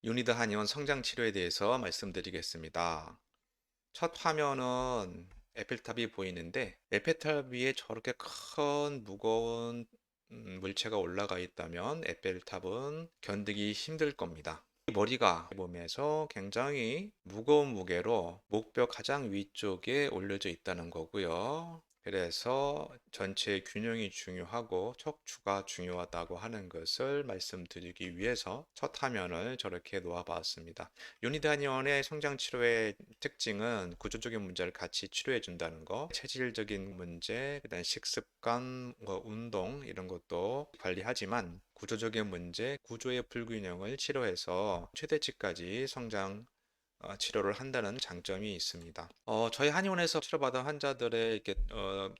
유니드 한의원 성장 치료에 대해서 말씀드리겠습니다. 첫 화면은 에펠탑이 보이는데 에펠탑 위에 저렇게 큰 무거운 물체가 올라가 있다면 에펠탑은 견디기 힘들 겁니다. 이 머리가 몸에서 굉장히 무거운 무게로 목뼈 가장 위쪽에 올려져 있다는 거고요. 그래서 전체의 균형이 중요하고 척추가 중요하다고 하는 것을 말씀드리기 위해서 첫 화면을 저렇게 놓아 봤습니다. 유니다니언의 성장 치료의 특징은 구조적인 문제를 같이 치료해 준다는 거, 체질적인 문제, 그다음 식습관, 운동 이런 것도 관리하지만 구조적인 문제, 구조의 불균형을 치료해서 최대치까지 성장 치료를 한다는 장점이 있습니다. 저희 한의원에서 치료받은 환자들의 이렇게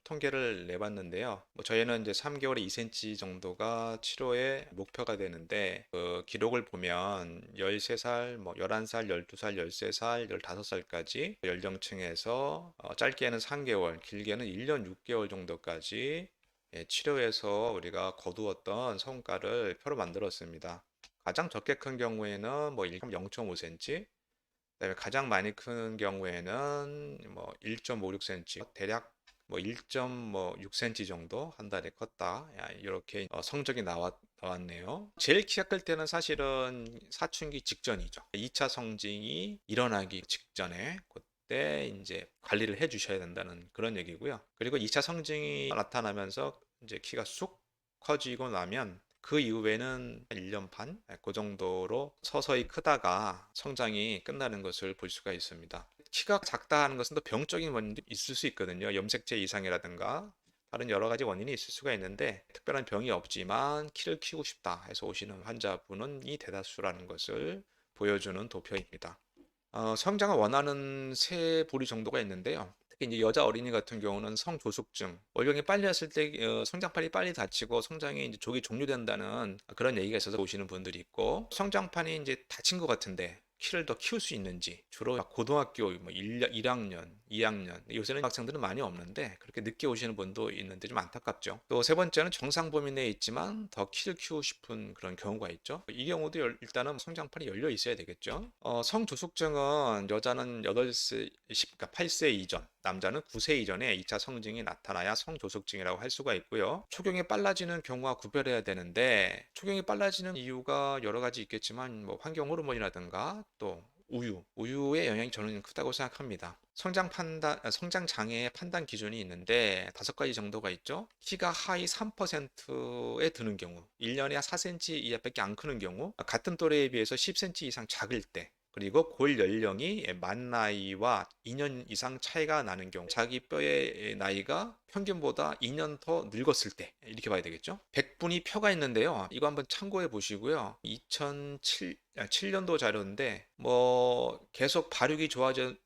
통계를 내봤는데요. 뭐 저희는 이제 3개월에 2cm 정도가 치료의 목표가 되는데 그 기록을 보면 13살, 뭐 11살, 12살, 13살, 15살까지 연령층에서 짧게는 3개월, 길게는 1년 6개월 정도까지 치료해서 우리가 거두었던 성과를 표로 만들었습니다. 가장 적게 큰 경우에는 뭐 0.5cm, 그다음에 가장 많이 큰 경우에는 뭐 1.56cm, 대략 뭐 1.6cm 정도 한 달에 컸다. 이렇게 성적이 나왔네요. 제일 키가 클 때는 사실은 사춘기 직전이죠. 2차 성징이 일어나기 직전에 그때 이제 관리를 해 주셔야 된다는 그런 얘기고요. 그리고 2차 성징이 나타나면서 이제 키가 쑥 커지고 나면 그 이후에는 1년 반? 그 정도로 서서히 크다가 성장이 끝나는 것을 볼 수가 있습니다. 키가 작다 하는 것은 또 병적인 원인도 있을 수 있거든요. 염색체 이상이라든가 다른 여러 가지 원인이 있을 수가 있는데 특별한 병이 없지만 키를 키우고 싶다 해서 오시는 환자분은 이 대다수라는 것을 보여주는 도표입니다. 성장을 원하는 세 부류 정도가 있는데요. 특히 이제 여자 어린이 같은 경우는 성조숙증, 월경이 빨리 왔을 때 성장판이 빨리 닫히고 성장이 이제 조기 종료된다는 그런 얘기가 있어서 오시는 분들이 있고, 성장판이 이제 닫힌 것 같은데 키를 더 키울 수 있는지, 주로 막 고등학교 뭐 1학년, 2학년, 요새는 학생들은 많이 없는데 그렇게 늦게 오시는 분도 있는데 좀 안타깝죠. 또 세 번째는 정상 범위 내에 있지만 더 키를 키우고 싶은 그런 경우가 있죠. 이 경우도 일단은 성장판이 열려 있어야 되겠죠. 성조숙증은 여자는 8세, 그러니까 8세 이전, 남자는 9세 이전에 2차 성징이 나타나야 성조숙증이라고 할 수가 있고요. 초경이 빨라지는 경우와 구별해야 되는데 초경이 빨라지는 이유가 여러 가지 있겠지만 뭐 환경 호르몬이라든가 또 우유의 영향이 저는 크다고 생각합니다. 성장 장애의 판단 기준이 있는데 5가지 정도가 있죠. 키가 하위 3%에 드는 경우, 1년에 4cm 이하밖에 안 크는 경우, 같은 또래에 비해서 10cm 이상 작을 때, 그리고 골 연령이 만 나이와 2년 이상 차이가 나는 경우, 자기 뼈의 나이가 평균보다 2년 더 늙었을 때, 이렇게 봐야 되겠죠. 백분위 표가 있는데요. 이거 한번 참고해 보시고요. 2007년도 자료인데 뭐 계속 발육이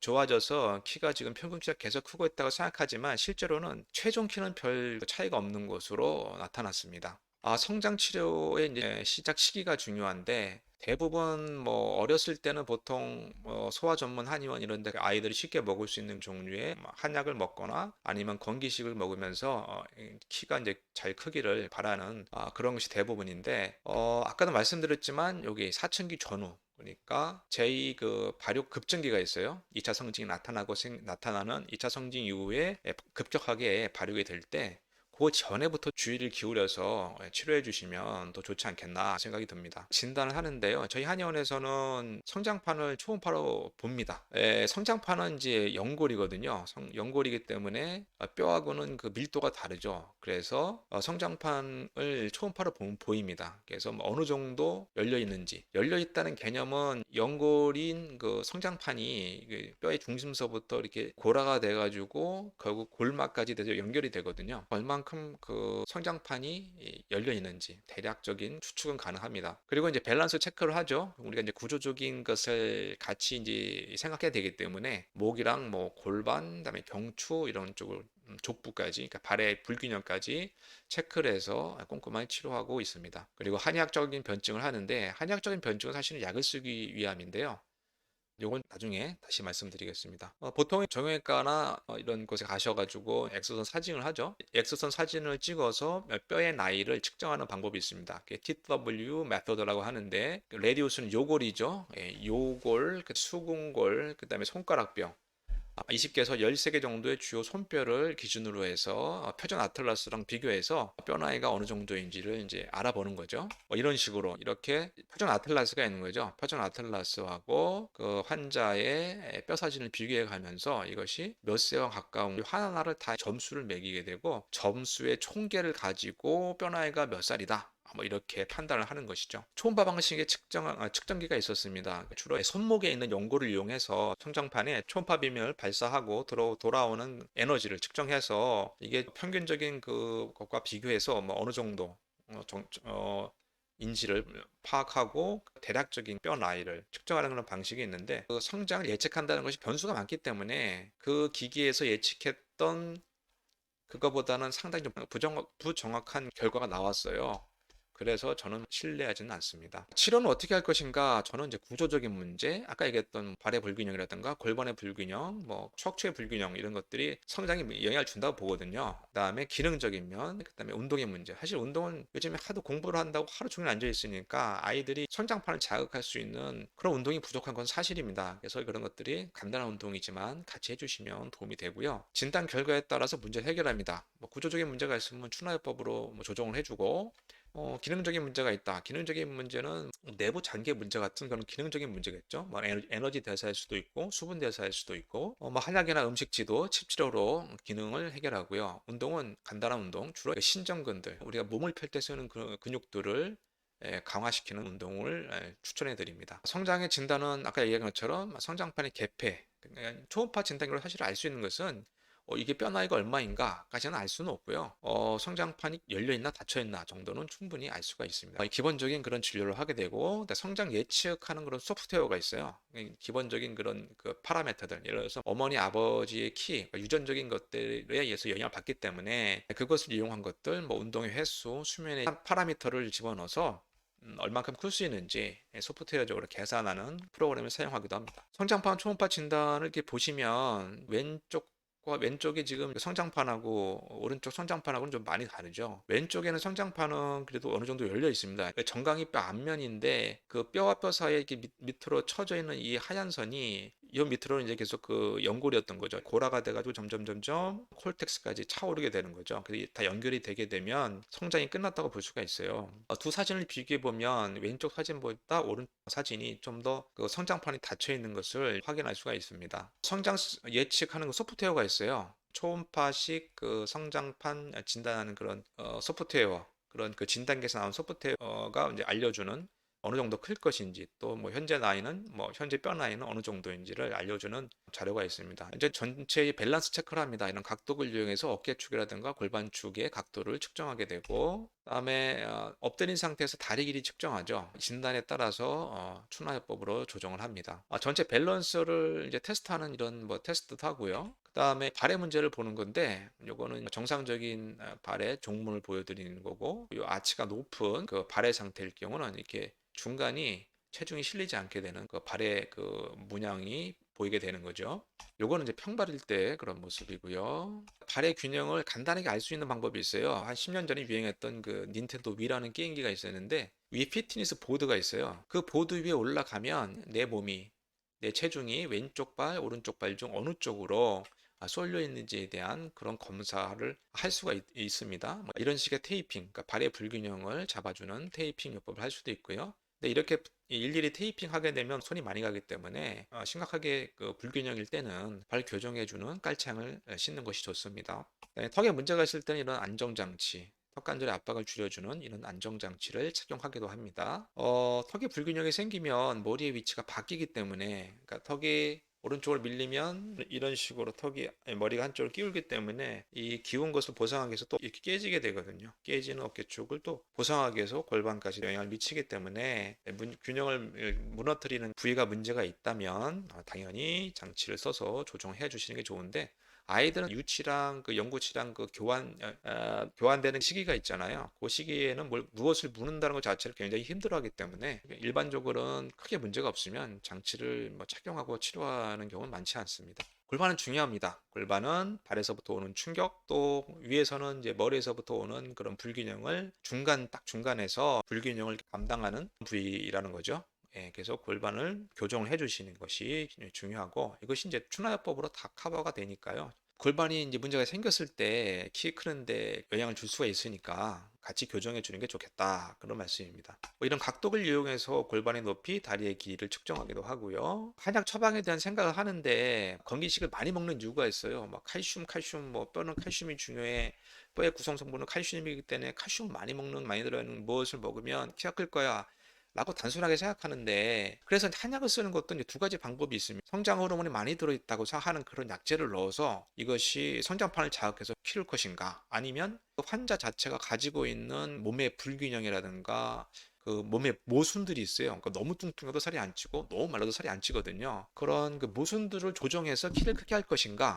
좋아져서 키가 지금 평균치가 계속 크고 있다고 생각하지만 실제로는 최종 키는 별 차이가 없는 것으로 나타났습니다. 성장 치료의 이제 시작 시기가 중요한데 대부분 뭐 어렸을 때는 보통 소아 전문 한의원 이런 데 아이들이 쉽게 먹을 수 있는 종류의 뭐 한약을 먹거나 아니면 건기식을 먹으면서 키가 이제 잘 크기를 바라는 그런 것이 대부분인데 아까도 말씀드렸지만 여기 사춘기 전후, 그러니까 제2 그 발육 급증기가 있어요. 2차 성징이 나타나는 2차 성징 이후에 급격하게 발육이 될 때 그 전에부터 주의를 기울여서 치료해 주시면 더 좋지 않겠나 생각이 듭니다. 진단을 하는데요. 저희 한의원에서는 성장판을 초음파로 봅니다. 성장판은 이제 연골이거든요. 연골이기 때문에 뼈하고는 그 밀도가 다르죠. 그래서 성장판을 초음파로 보입니다. 그래서 뭐 어느 정도 열려 있는지, 열려 있다는 개념은 연골인 그 성장판이 그 뼈의 중심서부터 이렇게 골화가 돼가지고 결국 골막까지 돼서 연결이 되거든요. 얼만큼 그 성장판이 열려 있는지 대략적인 추측은 가능합니다. 그리고 이제 밸런스 체크를 하죠. 우리가 이제 구조적인 것을 같이 이제 생각해야 되기 때문에 목이랑 뭐 골반, 그다음에 경추 이런 쪽을 족부까지, 그러니까 발의 불균형까지 체크를 해서 꼼꼼하게 치료하고 있습니다. 그리고 한의학적인 변증을 하는데 한의학적인 변증은 사실은 약을 쓰기 위함인데요. 요건 나중에 다시 말씀드리겠습니다. 보통 정형외과나 이런 곳에 가셔가지고 엑소선 사진을 하죠. 엑소선 사진을 찍어서 뼈의 나이를 측정하는 방법이 있습니다. 그게 TW 메서드라고 하는데, 레디우스는 요골이죠. 예, 요골, 수궁골, 그다음에 손가락뼈. 20개에서 13개 정도의 주요 손뼈를 기준으로 해서 표준 아틀라스랑 비교해서 뼈 나이가 어느 정도인지를 이제 알아보는 거죠. 이런 식으로 이렇게 표준 아틀라스가 있는 거죠. 표준 아틀라스하고 그 환자의 뼈 사진을 비교해 가면서 이것이 몇 세와 가까운 하나하나를 다 점수를 매기게 되고, 점수의 총계를 가지고 뼈 나이가 몇 살이다, 뭐 이렇게 판단을 하는 것이죠. 초음파 방식의 측정기가 있었습니다. 주로 손목에 있는 연고를 이용해서 성장판에 초음파 비명을 발사하고 돌아오는 에너지를 측정해서 이게 평균적인 그것과 비교해서 뭐 어느 정도 인지를 파악하고 대략적인 뼈 나이를 측정하는 그런 방식이 있는데, 그 성장을 예측한다는 것이 변수가 많기 때문에 그 기기에서 예측했던 그거보다는 상당히 좀 부정확한 결과가 나왔어요. 그래서 저는 신뢰하지는 않습니다. 치료는 어떻게 할 것인가? 저는 이제 구조적인 문제, 아까 얘기했던 발의 불균형이라든가 골반의 불균형, 뭐 척추의 불균형, 이런 것들이 성장에 영향을 준다고 보거든요. 그다음에 기능적인 면, 그다음에 운동의 문제. 사실 운동은 요즘에 하도 공부를 한다고 하루 종일 앉아 있으니까 아이들이 성장판을 자극할 수 있는 그런 운동이 부족한 건 사실입니다. 그래서 그런 것들이 간단한 운동이지만 같이 해주시면 도움이 되고요. 진단 결과에 따라서 문제를 해결합니다. 뭐 구조적인 문제가 있으면 추나요법으로 뭐 조정을 해주고, 기능적인 문제가 있다. 기능적인 문제는 내부 장기 문제 같은 그런 기능적인 문제겠죠. 뭐 에너지 대사일 수도 있고, 수분 대사일 수도 있고, 뭐 한약이나 음식 지도, 칩치료로 기능을 해결하고요. 운동은 간단한 운동, 주로 신전근들, 우리가 몸을 펼 때 쓰는 그 근육들을 강화시키는 운동을 추천해 드립니다. 성장의 진단은 아까 얘기한 것처럼 성장판의 개폐, 초음파 진단으로 사실 알 수 있는 것은 이게 뼈 나이가 얼마인가까지는 알 수는 없고요. 성장판이 열려있나 닫혀있나 정도는 충분히 알 수가 있습니다. 기본적인 그런 진료를 하게 되고, 성장 예측하는 그런 소프트웨어가 있어요. 기본적인 그런 그 파라미터들, 예를 들어서 어머니 아버지의 키, 유전적인 것들에 의해서 영향을 받기 때문에 그것을 이용한 것들, 뭐 운동의 횟수, 수면의 파라미터를 집어넣어서 얼만큼 클 수 있는지 소프트웨어적으로 계산하는 프로그램을 사용하기도 합니다. 성장판 초음파 진단을 이렇게 보시면 왼쪽이 지금 성장판하고 오른쪽 성장판하고는 좀 많이 다르죠. 왼쪽에는 성장판은 그래도 어느 정도 열려 있습니다. 정강이 뼈 앞면인데 그 뼈와 뼈 사이에 이렇게 밑으로 쳐져 있는 이 하얀 선이 이 밑으로는 이제 계속 그 연골이었던 거죠. 고라가 돼가지고 점점 콜텍스까지 차오르게 되는 거죠. 그래서 다 연결이 되게 되면 성장이 끝났다고 볼 수가 있어요. 두 사진을 비교해 보면 왼쪽 사진보다 오른쪽 사진이 좀 더 그 성장판이 닫혀 있는 것을 확인할 수가 있습니다. 성장 예측하는 그 소프트웨어가 있어요. 초음파식 그 성장판 진단하는 그런 소프트웨어, 그런 그 진단기에서 나온 소프트웨어가 이제 알려주는 어느 정도 클 것인지, 또 뭐 현재 뼈 나이는 어느 정도인지를 알려주는 자료가 있습니다. 이제 전체의 밸런스 체크를 합니다. 이런 각도를 이용해서 어깨축이라든가 골반축의 각도를 측정하게 되고, 그다음에 엎드린 상태에서 다리 길이 측정하죠. 진단에 따라서 추나요법으로 조정을 합니다. 전체 밸런스를 이제 테스트하는 이런 뭐 테스트도 하고요. 그다음에 발의 문제를 보는 건데, 요거는 정상적인 발의 종문을 보여드리는 거고, 요 아치가 높은 그 발의 상태일 경우는 이렇게 중간이 체중이 실리지 않게 되는 그 발의 그 문양이 보이게 되는 거죠. 요거는 이제 평발일 때 그런 모습이고요. 발의 균형을 간단하게 알 수 있는 방법이 있어요. 한 10년 전에 유행했던 그 닌텐도 위라는 게임기가 있었는데, 위 피트니스 보드가 있어요. 그 보드 위에 올라가면 내 체중이 왼쪽 발, 오른쪽 발 중 어느 쪽으로 쏠려 있는지에 대한 그런 검사를 할 수가 있습니다. 뭐 이런 식의 테이핑, 그러니까 발의 불균형을 잡아주는 테이핑 요법을 할 수도 있고요. 근데 이렇게 일일이 테이핑 하게 되면 손이 많이 가기 때문에 심각하게 그 불균형일 때는 발 교정해주는 깔창을 신는 것이 좋습니다. 턱에 문제가 있을 때는 이런 안정장치, 턱 관절의 압박을 줄여주는 이런 안정장치를 착용하기도 합니다. 턱에 불균형이 생기면 머리의 위치가 바뀌기 때문에, 그러니까 턱이 오른쪽으로 밀리면 이런 식으로 머리가 한쪽으로 기울기 때문에 이 기운 것을 보상하기 위해서 또 이렇게 깨지게 되거든요. 깨지는 어깨쪽을 또 보상하기 위해서 골반까지 영향을 미치기 때문에 균형을 무너뜨리는 부위가 문제가 있다면 당연히 장치를 써서 조정해 주시는 게 좋은데, 아이들은 유치랑 그 연구치랑 그 교환되는 시기가 있잖아요. 그 시기에는 무엇을 묻는다는 것 자체를 굉장히 힘들어하기 때문에 일반적으로는 크게 문제가 없으면 장치를 뭐 착용하고 치료하는 경우는 많지 않습니다. 골반은 중요합니다. 골반은 발에서부터 오는 충격, 또 위에서는 이제 머리에서부터 오는 그런 불균형을 딱 중간에서 불균형을 감당하는 부위라는 거죠. 예, 그래서 골반을 교정을 해주시는 것이 중요하고, 이것이 이제 추나요법으로 다 커버가 되니까요. 골반이 이제 문제가 생겼을 때 키 크는데 영향을 줄 수가 있으니까 같이 교정해 주는 게 좋겠다, 그런 말씀입니다. 뭐 이런 각도를 이용해서 골반의 높이, 다리의 길이를 측정하기도 하고요. 한약 처방에 대한 생각을 하는데 건기식을 많이 먹는 이유가 있어요. 뭐 칼슘, 뭐 뼈는 칼슘이 중요해. 뼈의 구성 성분은 칼슘이기 때문에 칼슘 많이 들어있는 무엇을 먹으면 키가 클 거야 라고 단순하게 생각하는데, 그래서 한약을 쓰는 것도 이제 두 가지 방법이 있습니다. 성장 호르몬이 많이 들어있다고 하는 그런 약재를 넣어서 이것이 성장판을 자극해서 키울 것인가, 아니면 그 환자 자체가 가지고 있는 몸의 불균형이라든가 그 몸에 모순들이 있어요. 그러니까 너무 뚱뚱해도 살이 안 찌고 너무 말라도 살이 안 찌거든요. 그런 그 모순들을 조정해서 키를 크게 할 것인가,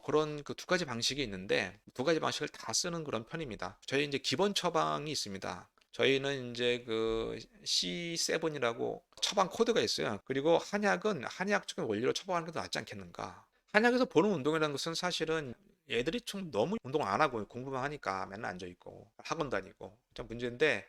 그런 그 두 가지 방식이 있는데, 두 가지 방식을 다 쓰는 그런 편입니다. 저희 이제 기본 처방이 있습니다. 저희는 이제 그 C7이라고 처방 코드가 있어요. 그리고 한약은 한의학적인 원리로 처방하는 게 더 낫지 않겠는가. 한약에서 보는 운동이라는 것은 사실은 애들이 좀 너무 운동 안 하고 공부만 하니까 맨날 앉아 있고 학원 다니고 참 문제인데,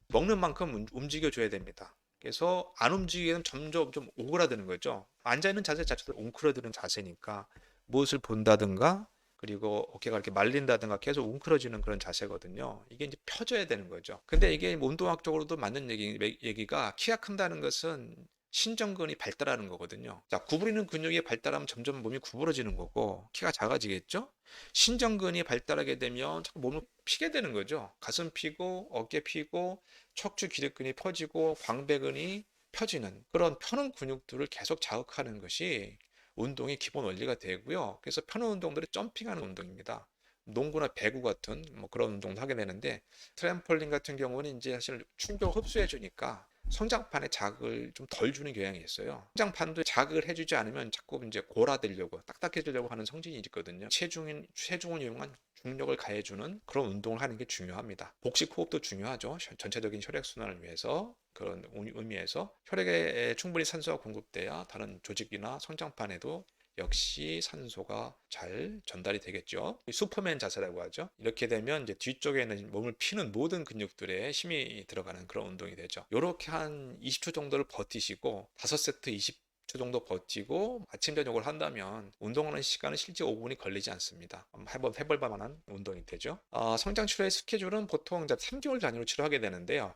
먹는 만큼 움직여줘야 됩니다. 그래서 안 움직이면 점점 좀 오그라드는 거죠. 앉아있는 자세 자체도 웅크러드는 자세니까 무엇을 본다든가, 그리고 어깨가 이렇게 말린다든가 계속 웅크러지는 그런 자세거든요. 이게 이제 펴져야 되는 거죠. 근데 이게 운동학적으로도 맞는 얘기가, 키가 큰다는 것은 신전근이 발달하는 거거든요. 자, 구부리는 근육이 발달하면 점점 몸이 구부러지는 거고 키가 작아지겠죠? 신전근이 발달하게 되면 자꾸 몸을 피게 되는 거죠. 가슴 피고 어깨 피고 척추 기립근이 퍼지고 광배근이 펴지는, 그런 펴는 근육들을 계속 자극하는 것이 운동의 기본 원리가 되고요. 그래서 펴는 운동들이 점핑하는 운동입니다. 농구나 배구 같은 뭐 그런 운동도 하게 되는데, 트램폴린 같은 경우는 이제 사실 충격을 흡수해 주니까 성장판에 자극을 좀 덜 주는 경향이 있어요. 성장판도 자극을 해주지 않으면 자꾸 이제 골아들려고 딱딱해지려고 하는 성질이 있거든요. 체중을 이용한 중력을 가해주는 그런 운동을 하는 게 중요합니다. 복식 호흡도 중요하죠. 전체적인 혈액순환을 위해서, 그런 의미에서 혈액에 충분히 산소가 공급돼야 다른 조직이나 성장판에도 역시 산소가 잘 전달이 되겠죠. 슈퍼맨 자세라고 하죠. 이렇게 되면 이제 뒤쪽에 있는 몸을 피는 모든 근육들에 힘이 들어가는 그런 운동이 되죠. 이렇게 한 20초 정도를 버티시고 5세트 20초 정도 버티고 아침 저녁을 한다면 운동하는 시간은 실제 5분이 걸리지 않습니다. 한번 해볼 만한 운동이 되죠. 성장 치료의 스케줄은 보통 이제 3개월 단위로 치료하게 되는데요.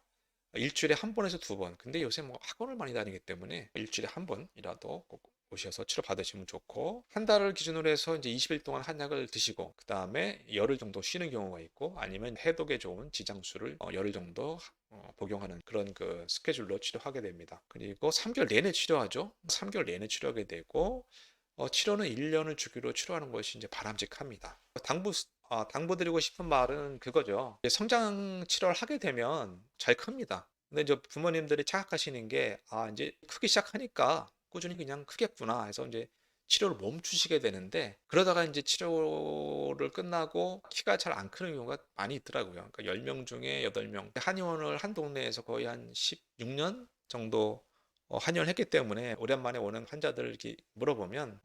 일주일에 한 번에서 두 번. 근데 요새 뭐 학원을 많이 다니기 때문에 일주일에 한 번이라도 꼭 오셔서 치료 받으시면 좋고, 한 달을 기준으로 해서 이제 20일 동안 한약을 드시고 그 다음에 열흘 정도 쉬는 경우가 있고, 아니면 해독에 좋은 지장수를 열흘 정도 복용하는 그런 그 스케줄로 치료하게 됩니다. 그리고 3개월 내내 치료하죠. 3개월 내내 치료하게 되고, 치료는 1년을 주기로 치료하는 것이 이제 바람직합니다. 당부드리고 싶은 말은 그거죠. 성장 치료를 하게 되면 잘 큽니다. 근데 이제 부모님들이 착각하시는 게, 이제 크기 시작하니까 꾸준히 그냥 크겠구나 해서 이제 치료를 멈추시게 되는데, 그러다가 이제 치료를 끝나고 키가 잘 안 크는 경우가 많이 있더라고요. 그러니까 10명 중에 8명. 한의원을 한 동네에서 거의 한 16년 정도 한의원을 했기 때문에 오랜만에 오는 환자들 이렇게 물어보면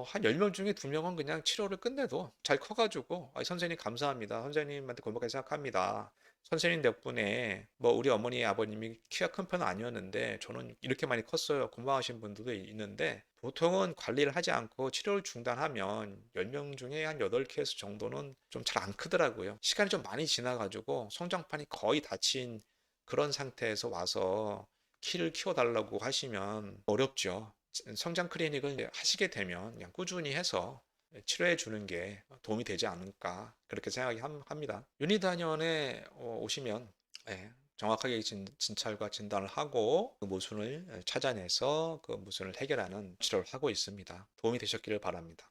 한 10명 중에 2명은 그냥 치료를 끝내도 잘 커가지고, 선생님 감사합니다. 선생님한테 고맙게 생각합니다. 선생님 덕분에 뭐 우리 어머니 아버님이 키가 큰 편은 아니었는데 저는 이렇게 많이 컸어요. 고마워하신 분들도 있는데, 보통은 관리를 하지 않고 치료를 중단하면 10명 중에 한 8케이스 정도는 좀 잘 안 크더라고요. 시간이 좀 많이 지나가지고 성장판이 거의 닫힌 그런 상태에서 와서 키를 키워달라고 하시면 어렵죠. 성장 클리닉을 하시게 되면 그냥 꾸준히 해서 치료해 주는 게 도움이 되지 않을까, 그렇게 생각이 합니다. 유니단원에 오시면 정확하게 진찰과 진단을 하고 그 모순을 찾아내서 그 모순을 해결하는 치료를 하고 있습니다. 도움이 되셨기를 바랍니다.